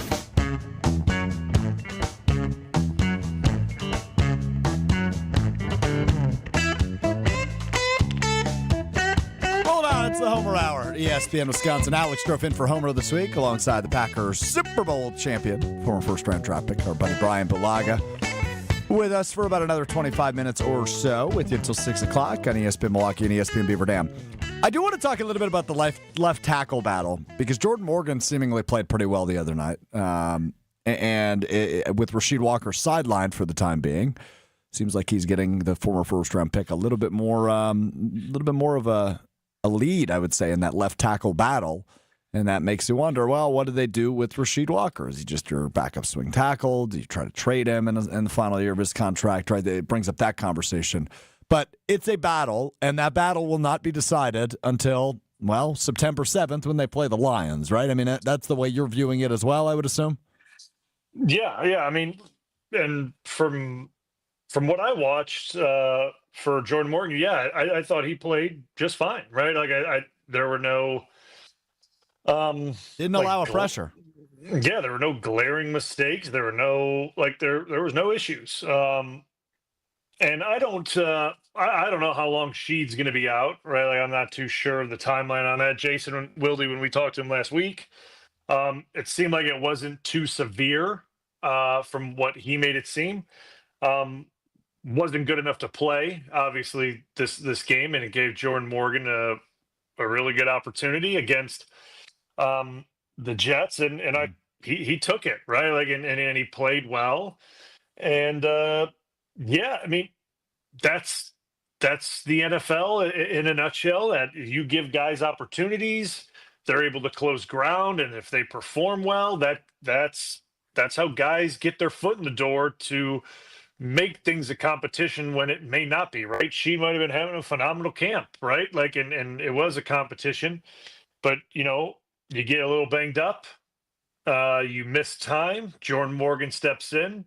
Hold on, it's the Homer Hour. ESPN Wisconsin. Alex drove in for Homer this week alongside the Packers Super Bowl champion, former first-round draft pick, our buddy Bryan Bulaga. With us for about another 25 minutes or so, with you until 6 o'clock on ESPN Milwaukee and ESPN Beaver Dam. I do want to talk a little bit about the left tackle battle, because Jordan Morgan seemingly played pretty well the other night. And with Rasheed Walker sidelined for the time being, seems like he's getting the former first-round pick a little bit more of a lead, I would say, in that left tackle battle. And that makes you wonder, well, what do they do with Rasheed Walker? Is he just your backup swing tackle? Do you try to trade him in the final year of his contract? Right? It brings up that conversation. But it's a battle, and that battle will not be decided until, well, September 7th when they play the Lions, right? I mean, that's the way you're viewing it as well, I would assume? Yeah. I mean, and from what I watched for Jordan Morgan, I thought he played just fine, right? Like, there were no... didn't allow a pressure. Yeah, there were no glaring mistakes. There were no there was no issues. And I don't know how long Sheed's going to be out, right? Like, I'm not too sure of the timeline on that. Jason Wilde, when we talked to him last week, it seemed like it wasn't too severe from what he made it seem. Wasn't good enough to play, obviously, this game, and it gave Jordan Morgan a really good opportunity against the Jets, and he took it, right? Like, and he played well, and I mean, that's that's the NFL in a nutshell. That you give guys opportunities, they're able to close ground, and if they perform well, that's how guys get their foot in the door to make things a competition when it may not be, right? She might have been having a phenomenal camp, right? Like, and it was a competition, but you get a little banged up, you miss time. Jordan Morgan steps in,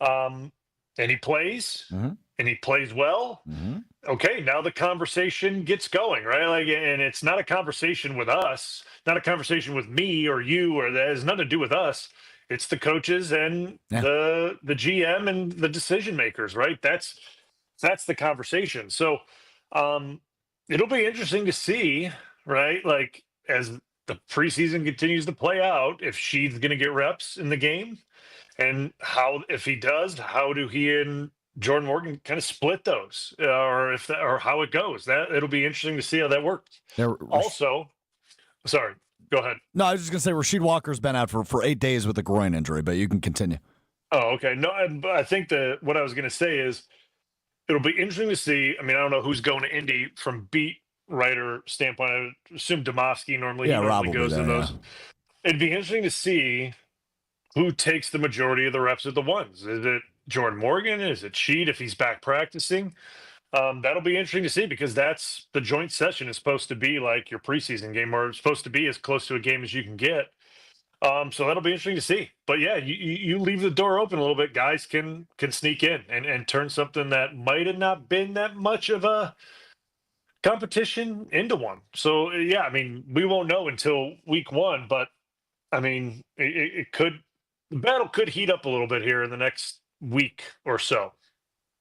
and he plays, and he plays well. Okay, now the conversation gets going, right? Like, and it's not a conversation with us, not a conversation with me or you, or that has nothing to do with us. It's the coaches and the GM and the decision makers, right? That's the conversation. So it'll be interesting to see, right? Like, as the preseason continues to play out, if she's going to get reps in the game, and how, if he does, how do he and Jordan Morgan kind of split those, or how it goes. That it'll be interesting to see how that works. Also, sorry, go ahead. No, I was just gonna say Rasheed Walker's been out for 8 days with a groin injury, but you can continue. Oh, okay. No, I think what I was gonna say is it'll be interesting to see. I mean, I don't know who's going to Indy from beat writer standpoint. I would assume Domofsky normally goes to those. Yeah. It'd be interesting to see who takes the majority of the reps at the ones. Is it Jordan Morgan? Is it Sheed if he's back practicing? That'll be interesting to see, because that's the joint session is supposed to be like your preseason game, or it's supposed to be as close to a game as you can get. So that'll be interesting to see. But yeah, you leave the door open a little bit. Guys can sneak in and turn something that might have not been that much of a competition into one. So yeah, I mean, we won't know until week 1, but I mean, the battle could heat up a little bit here in the next week or so.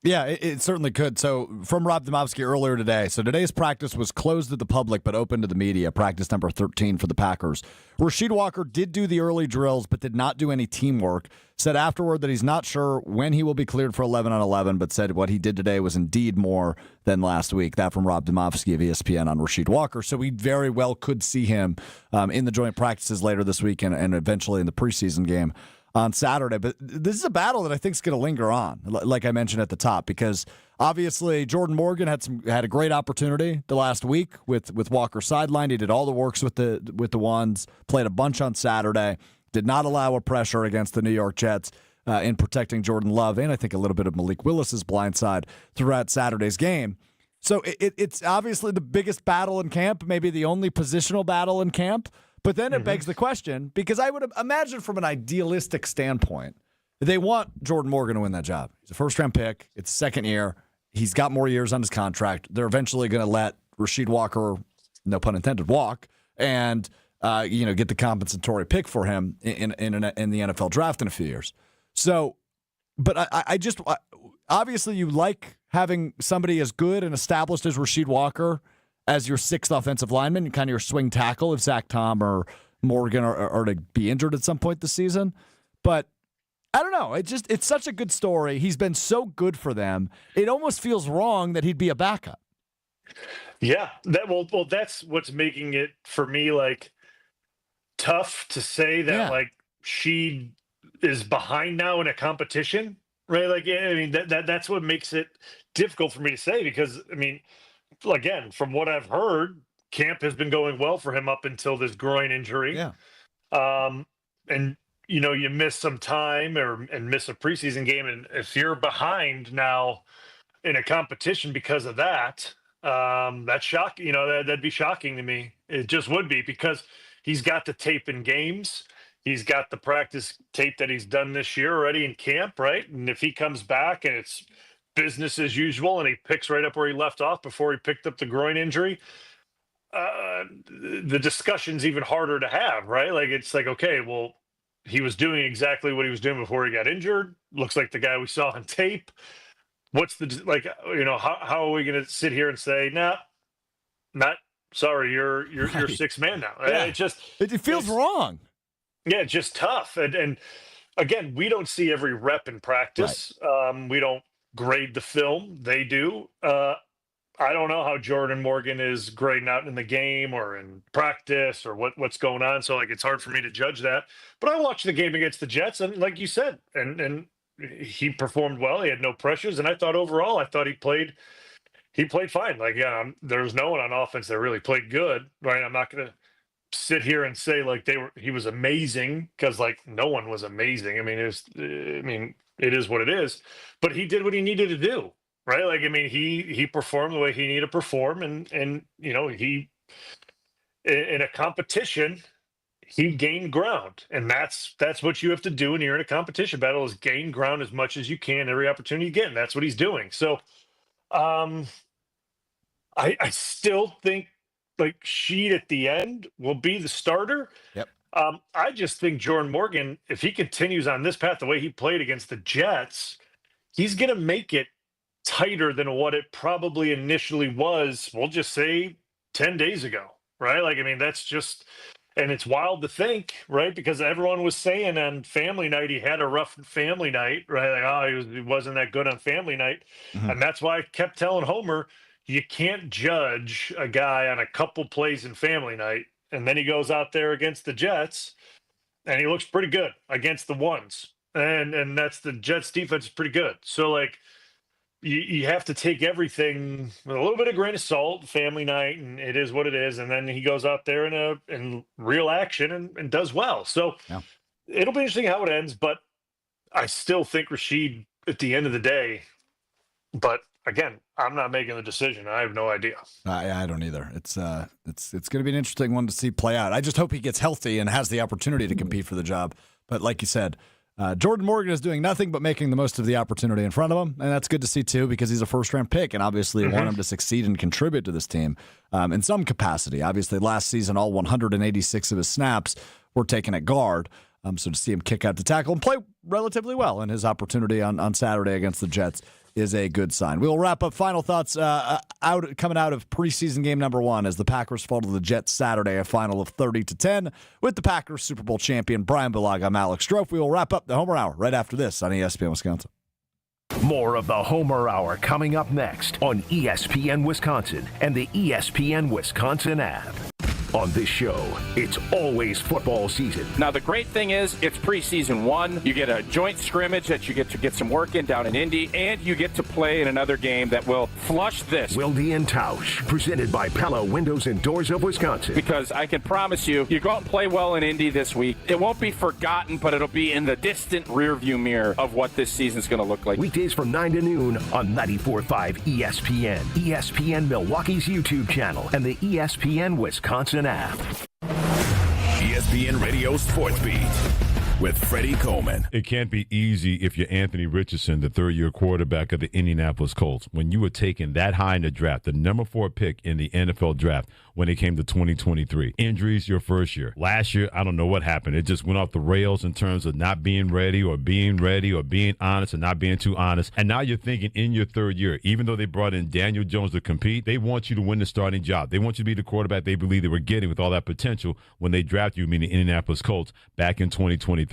Yeah, it certainly could. So from Rob Domofsky earlier today. So today's practice was closed to the public but open to the media. Practice number 13 for the Packers. Rasheed Walker did do the early drills but did not do any teamwork. Said afterward that he's not sure when he will be cleared for 11 on 11, but said what he did today was indeed more than last week. That from Rob Domofsky of ESPN on Rasheed Walker. So we very well could see him in the joint practices later this week and eventually in the preseason game on Saturday. But this is a battle that I think is going to linger on, like I mentioned at the top, because obviously Jordan Morgan had a great opportunity the last week with Walker sidelined. He did all the works with the ones, played a bunch on Saturday, did not allow a pressure against the New York Jets in protecting Jordan Love, and I think a little bit of Malik Willis's blindside throughout Saturday's game. So it's obviously the biggest battle in camp, maybe the only positional battle in camp. But then it begs the question, because I would imagine from an idealistic standpoint, they want Jordan Morgan to win that job. He's a first-round pick. It's second year. He's got more years on his contract. They're eventually going to let Rasheed Walker, no pun intended, walk and get the compensatory pick for him in the NFL draft in a few years. So, but I just obviously you like having somebody as good and established as Rasheed Walker as your sixth offensive lineman, kind of your swing tackle if Zach Tom or Morgan are to be injured at some point this season. But I don't know. It's such a good story. He's been so good for them. It almost feels wrong that he'd be a backup. Yeah. That's what's making it for me like tough to say that like she is behind now in a competition, right? Like, I mean, that's what makes it difficult for me to say, because I mean, again, from what I've heard, camp has been going well for him up until this groin injury. Yeah. And you miss some time and miss a preseason game, and if you're behind now in a competition because of that, that's shocking. That'd be shocking to me. It just would be, because he's got the tape in games. He's got the practice tape that he's done this year already in camp, right? And if he comes back and it's business as usual and he picks right up where he left off before he picked up the groin injury, the discussion's even harder to have, right? Like, it's like, okay, well, he was doing exactly what he was doing before he got injured. Looks like the guy we saw on tape. What's how are we going to sit here and say, nah, not sorry, you're sixth man now. Yeah. It feels wrong. Yeah, just tough. And again, we don't see every rep in practice. Right. We don't grade the film. They do. I don't know how Jordan Morgan is grading out in the game or in practice or what's going on. So it's hard for me to judge that. But I watched the game against the Jets, and like you said, and he performed well. He had no pressures, and I thought overall, he he played fine. Like, yeah, there's no one on offense that really played good, right? I'm not going to sit here and say like he was amazing, because like no one was amazing. I mean, it is what it is, but he did what he needed to do, right? Like, I mean, he performed the way he needed to perform, and you know, he in a competition, he gained ground, and that's what you have to do when you're in a competition battle, is gain ground as much as you can every opportunity you get, and that's what he's doing. So I still think like Sheed at the end will be the starter. Yep. I just think Jordan Morgan, if he continues on this path the way he played against the Jets, he's going to make it tighter than what it probably initially was, we'll just say 10 days ago, right? Like, I mean, that's just, and it's wild to think, right? Because everyone was saying on family night he had a rough family night, right? Like, oh, he wasn't that good on family night. Mm-hmm. And that's why I kept telling Homer, you can't judge a guy on a couple plays in family night. And then he goes out there against the Jets, and he looks pretty good against the ones. And that's, the Jets defense is pretty good. So, like, you have to take everything with a little bit of grain of salt, family night, and it is what it is. And then he goes out there in real action and does well. So it'll be interesting how it ends, but I still think Rashid at the end of the day. But again, I'm not making the decision. I have no idea. I don't either. It's going to be an interesting one to see play out. I just hope he gets healthy and has the opportunity to compete for the job. But like you said, Jordan Morgan is doing nothing but making the most of the opportunity in front of him, and that's good to see too, because he's a first-round pick, and obviously you want him to succeed and contribute to this team in some capacity. Obviously, last season, all 186 of his snaps were taken at guard, so to see him kick out to tackle and play relatively well in his opportunity on Saturday against the Jets is a good sign. We'll wrap up final thoughts coming out of preseason game number 1 as the Packers fall to the Jets Saturday, a final of 30-10 with the Packers Super Bowl champion Bryan Bulaga. I'm Alex Strofe. We will wrap up the Homer Hour right after this on ESPN Wisconsin. More of the Homer Hour coming up next on ESPN Wisconsin and the ESPN Wisconsin app. On this show, it's always football season. Now, the great thing is it's preseason 1. You get a joint scrimmage that you get to get some work in down in Indy, and you get to play in another game that will flush this. Wilde and Tausch, presented by Pella Windows and Doors of Wisconsin. Because I can promise you, you go out and play well in Indy this week. It won't be forgotten, but it'll be in the distant rearview mirror of what this season's going to look like. Weekdays from 9 to noon on 94.5 ESPN, ESPN Milwaukee's YouTube channel, and the ESPN Wisconsin app. ESPN Radio Sports Beat with Freddie Coleman. It can't be easy if you're Anthony Richardson, the third-year quarterback of the Indianapolis Colts, when you were taken that high in the draft, the number 4 pick in the NFL draft when it came to 2023. Injuries your first year. Last year, I don't know what happened. It just went off the rails in terms of not being ready or being honest and not being too honest. And now you're thinking in your third year, even though they brought in Daniel Jones to compete, they want you to win the starting job. They want you to be the quarterback they believe they were getting with all that potential when they drafted you, meaning Indianapolis Colts, back in 2023.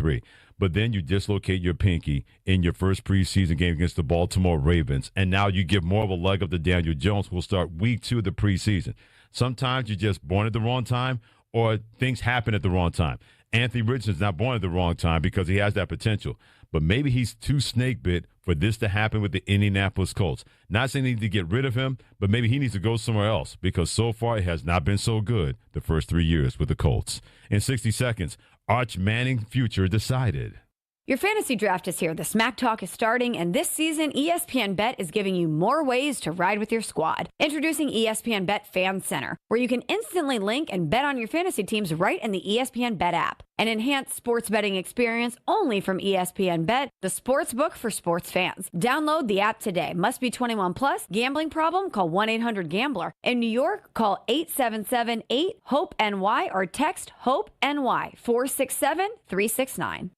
But then you dislocate your pinky in your first preseason game against the Baltimore Ravens, and now you give more of a leg up to Daniel Jones, who will start week 2 of the preseason. Sometimes you're just born at the wrong time, or things happen at the wrong time. Anthony Richardson's not born at the wrong time because he has that potential. But maybe he's too snake-bit for this to happen with the Indianapolis Colts. Not saying they need to get rid of him, but maybe he needs to go somewhere else, because so far it has not been so good the first 3 years with the Colts. In 60 seconds, Arch Manning future decided. Your fantasy draft is here. The Smack Talk is starting, and this season, ESPN Bet is giving you more ways to ride with your squad. Introducing ESPN Bet Fan Center, where you can instantly link and bet on your fantasy teams right in the ESPN Bet app. An enhanced sports betting experience only from ESPN Bet, the sports book for sports fans. Download the app today. Must be 21 plus. Gambling problem? Call 1-800-GAMBLER. In New York, call 877-8-HOPE-NY or text HOPE-NY 467-369.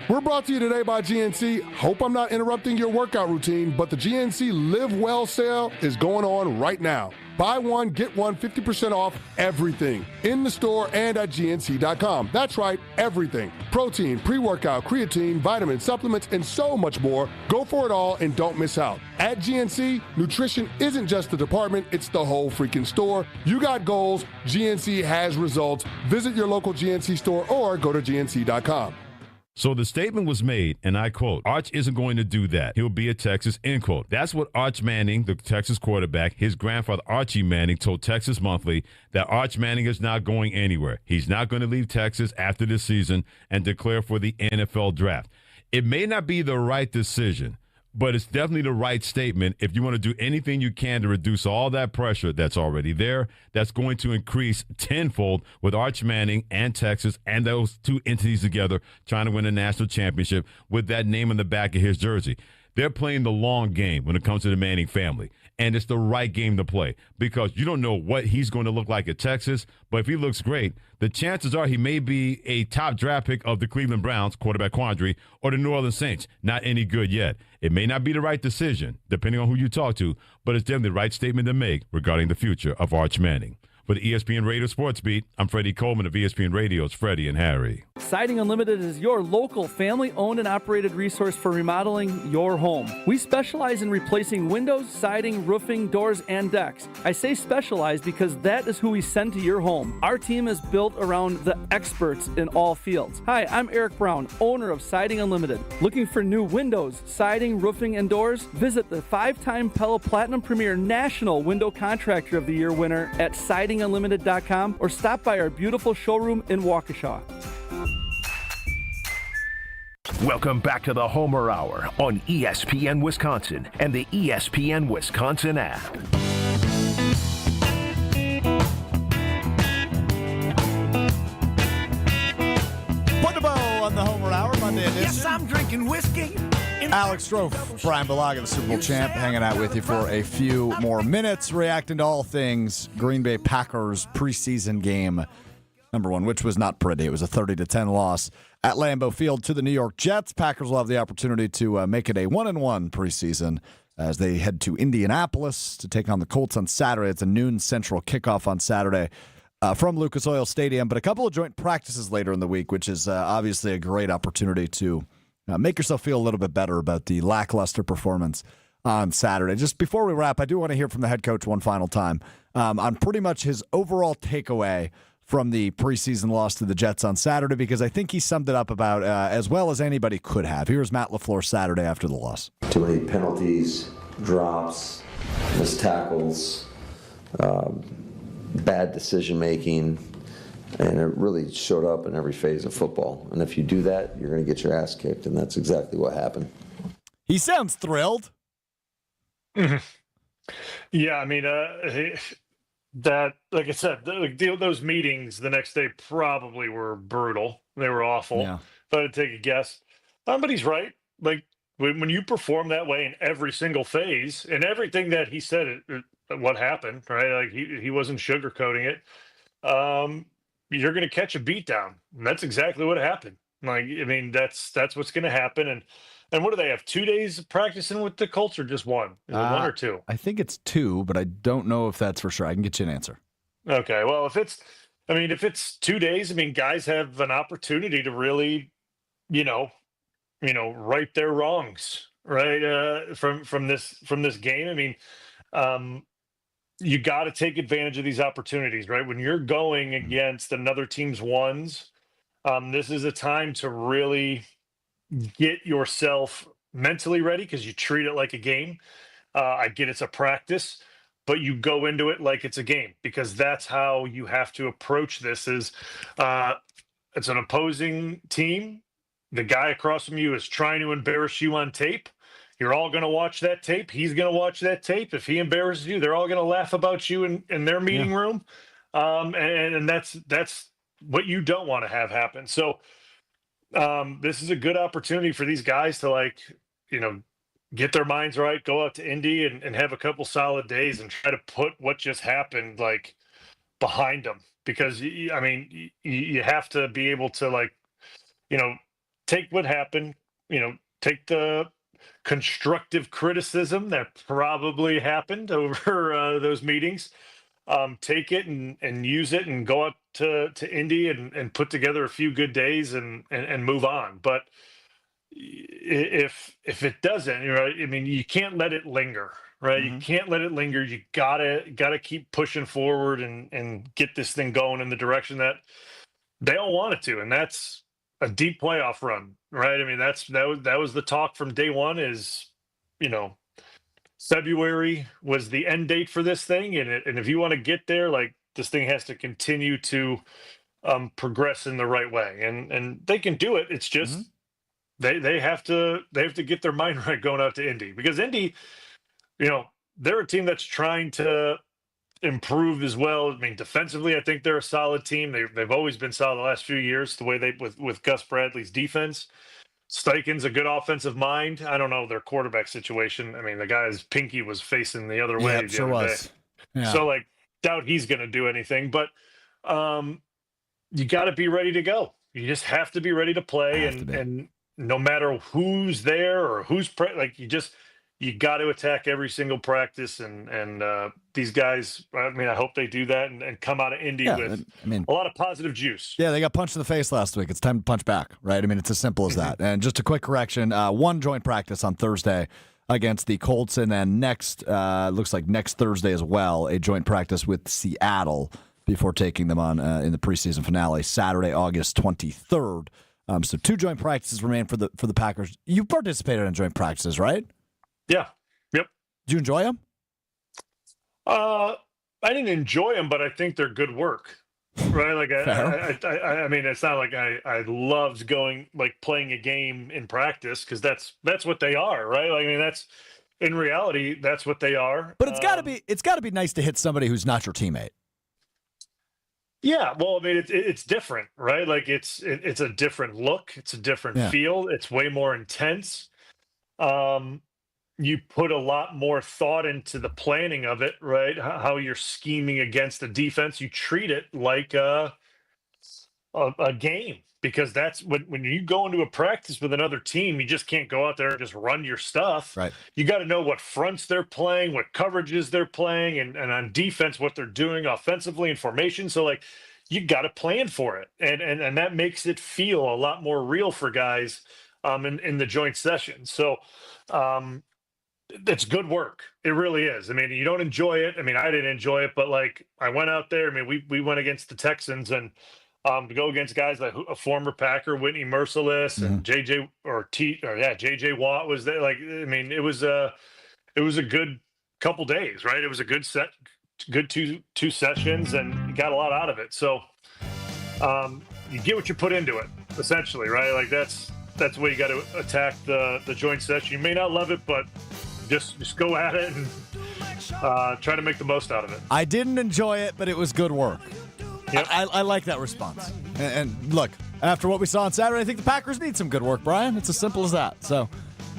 We're brought to you today by GNC. Hope I'm not interrupting your workout routine, but the GNC Live Well sale is going on right now. Buy one, get one 50% off everything in the store and at GNC.com. That's right, everything. Protein, pre-workout, creatine, vitamins, supplements, and so much more. Go for it all and don't miss out. At GNC, nutrition isn't just the department, it's the whole freaking store. You got goals, GNC has results. Visit your local GNC store or go to GNC.com. So the statement was made, and I quote, Arch isn't going to do that. He'll be at Texas, end quote. That's what Arch Manning, the Texas quarterback, his grandfather Archie Manning, told Texas Monthly, that Arch Manning is not going anywhere. He's not going to leave Texas after this season and declare for the NFL draft. It may not be the right decision, but it's definitely the right statement if you want to do anything you can to reduce all that pressure that's already there. That's going to increase tenfold with Arch Manning and Texas and those two entities together trying to win a national championship with that name on the back of his jersey. They're playing the long game when it comes to the Manning family, and it's the right game to play because you don't know what he's going to look like at Texas, but if he looks great, the chances are he may be a top draft pick of the Cleveland Browns, quarterback quandary, or the New Orleans Saints. Not any good yet. It may not be the right decision, depending on who you talk to, but it's definitely the right statement to make regarding the future of Arch Manning. For the ESPN Radio Sports Beat, I'm Freddie Coleman of ESPN Radio's Freddie and Harry. Siding Unlimited is your local family-owned and operated resource for remodeling your home. We specialize in replacing windows, siding, roofing, doors, and decks. I say specialize because that is who we send to your home. Our team is built around the experts in all fields. Hi, I'm Eric Brown, owner of Siding Unlimited. Looking for new windows, siding, roofing, and doors? Visit the 5-time Pella Platinum Premier National Window Contractor of the Year winner at sidingunlimited.com or stop by our beautiful showroom in Waukesha. Welcome back to the Homer Hour on ESPN Wisconsin and the ESPN Wisconsin app. Put the bow on the Homer Hour, Monday edition. Yes, I'm drinking whiskey. Alex Strofe, Bryan Bulaga, the Super Bowl champ, hanging out with you for a few more minutes, reacting to all things Green Bay Packers preseason game number one, which was not pretty. It was a 30-10 loss at Lambeau Field to the New York Jets. Packers will have the opportunity to make it a 1-1 preseason as they head to Indianapolis to take on the Colts on Saturday. It's a noon Central kickoff on Saturday from Lucas Oil Stadium, but a couple of joint practices later in the week, which is obviously a great opportunity to make yourself feel a little bit better about the lackluster performance on Saturday. Just before we wrap, I do want to hear from the head coach one final time on pretty much his overall takeaway from the preseason loss to the Jets on Saturday, because I think he summed it up about as well as anybody could have. Here's Matt LaFleur Saturday after the loss. Too many penalties, drops, missed tackles, bad decision-making, and it really showed up in every phase of football. And if you do that, you're going to get your ass kicked, and that's exactly what happened. He sounds thrilled. Yeah, I mean, that, like I said, those meetings the next day probably were brutal. They were awful. Yeah. If I had to take a guess. But he's right. Like, when you perform that way in every single phase, and everything that he said, what happened, right? Like, he wasn't sugarcoating it. You're going to catch a beatdown. And that's exactly what happened. Like, I mean, that's what's going to happen. And what do they have? 2 days of practicing with the Colts, or just one? Is it one or two? I think it's two, but I don't know if that's for sure. I can get you an answer. Okay. Well, if it's 2 days, I mean, guys have an opportunity to really, right their wrongs, right? From this game. I mean, you got to take advantage of these opportunities, right? When you're going against another team's ones, this is a time to really get yourself mentally ready, because you treat it like a game. I get it's a practice, but you go into it like it's a game, because that's how you have to approach this. Is it's an opposing team. The guy across from you is trying to embarrass you on tape. You're all going to watch that tape. He's going to watch that tape. If he embarrasses you, they're all going to laugh about you in their meeting room. And that's what you don't want to have happen. So this is a good opportunity for these guys to, get their minds right, go out to Indy and have a couple solid days and try to put what just happened, behind them. Because, I mean, you have to be able to, take what happened, take the constructive criticism that probably happened over those meetings, take it and use it and go out to Indy and put together a few good days and move on. But if it doesn't, right, I mean, you can't let it linger, right? Mm-hmm. You can't let it linger. You gotta keep pushing forward and get this thing going in the direction that they all want it to. And that's a deep playoff run, right? I mean, that was the talk from day one. Is February was the end date for this thing, and if you want to get there, like this thing has to continue to progress in the right way, and they can do it. It's just they have to get their mind right going out to Indy, because Indy, they're a team that's trying to improve as well. I mean, defensively, I think they're a solid team. They've always been solid the last few years, the way they with Gus Bradley's defense. Steichen's a good offensive mind. I don't know their quarterback situation. I mean, the guy's pinky was facing the other way the other day. Yeah. So, doubt he's going to do anything. But you got to be ready to go. You just have to be ready to play, and no matter who's there or who's you got to attack every single practice, and these guys, I mean, I hope they do that and come out of Indy with a lot of positive juice. Yeah, they got punched in the face last week. It's time to punch back, right? I mean, it's as simple as that. And just a quick correction, one joint practice on Thursday against the Colts, and then looks like next Thursday as well, a joint practice with Seattle before taking them on in the preseason finale, Saturday, August 23rd. So 2 joint practices remain for the Packers. You participated in joint practices, right? Yeah. Yep. Did you enjoy them? I didn't enjoy them, but I think they're good work, right? Like I mean, it's not like I loved playing a game in practice, because that's what they are, right? Like, I mean, that's in reality, that's what they are. But it's got to be nice to hit somebody who's not your teammate. Yeah, well, I mean, it's different, right? Like it's a different look, it's a different feel, it's way more intense. You put a lot more thought into the planning of it, right? How you're scheming against the defense. You treat it like a game, because that's when you go into a practice with another team, you just can't go out there and just run your stuff. Right. You got to know what fronts they're playing, what coverages they're playing, and on defense, what they're doing offensively in formation. So, you got to plan for it. And that makes it feel a lot more real for guys in the joint session. So, it's good work. It really is. I mean, you don't enjoy it. I mean, I didn't enjoy it, but I went out there. I mean, we went against the Texans, and to go against guys like a former Packer, Whitney Merciless, and JJ Watt was there. I mean, it was a good couple days, right? It was a good two sessions, and you got a lot out of it. So you get what you put into it, essentially, right? That's the way you got to attack the joint session. You may not love it, but just go at it and try to make the most out of it. I didn't enjoy it, but it was good work. Yep. I like that response. And look, after what we saw on Saturday, I think the Packers need some good work, Brian. It's as simple as that. So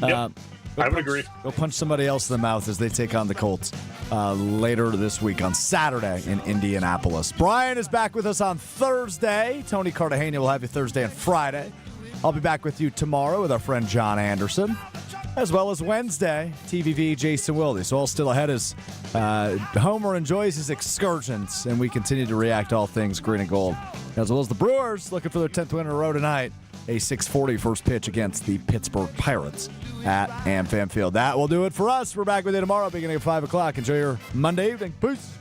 I would agree. Go punch somebody else in the mouth as they take on the Colts later this week on Saturday in Indianapolis. Brian is back with us on Thursday. Tony Cartagena will have you Thursday and Friday. I'll be back with you tomorrow with our friend John Anderson, as well as Wednesday, TVV Jason Wilde. So all still ahead as Homer enjoys his excursions, and we continue to react to all things green and gold, as well as the Brewers looking for their 10th win in a row tonight. A 6:40 first pitch against the Pittsburgh Pirates at AmFam Field. That will do it for us. We're back with you tomorrow beginning at 5 o'clock. Enjoy your Monday evening. Peace.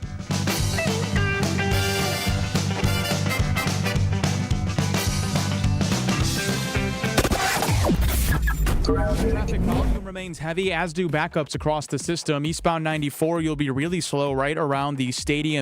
Traffic volume remains heavy, as do backups across the system. Eastbound 94, you'll be really slow right around the stadium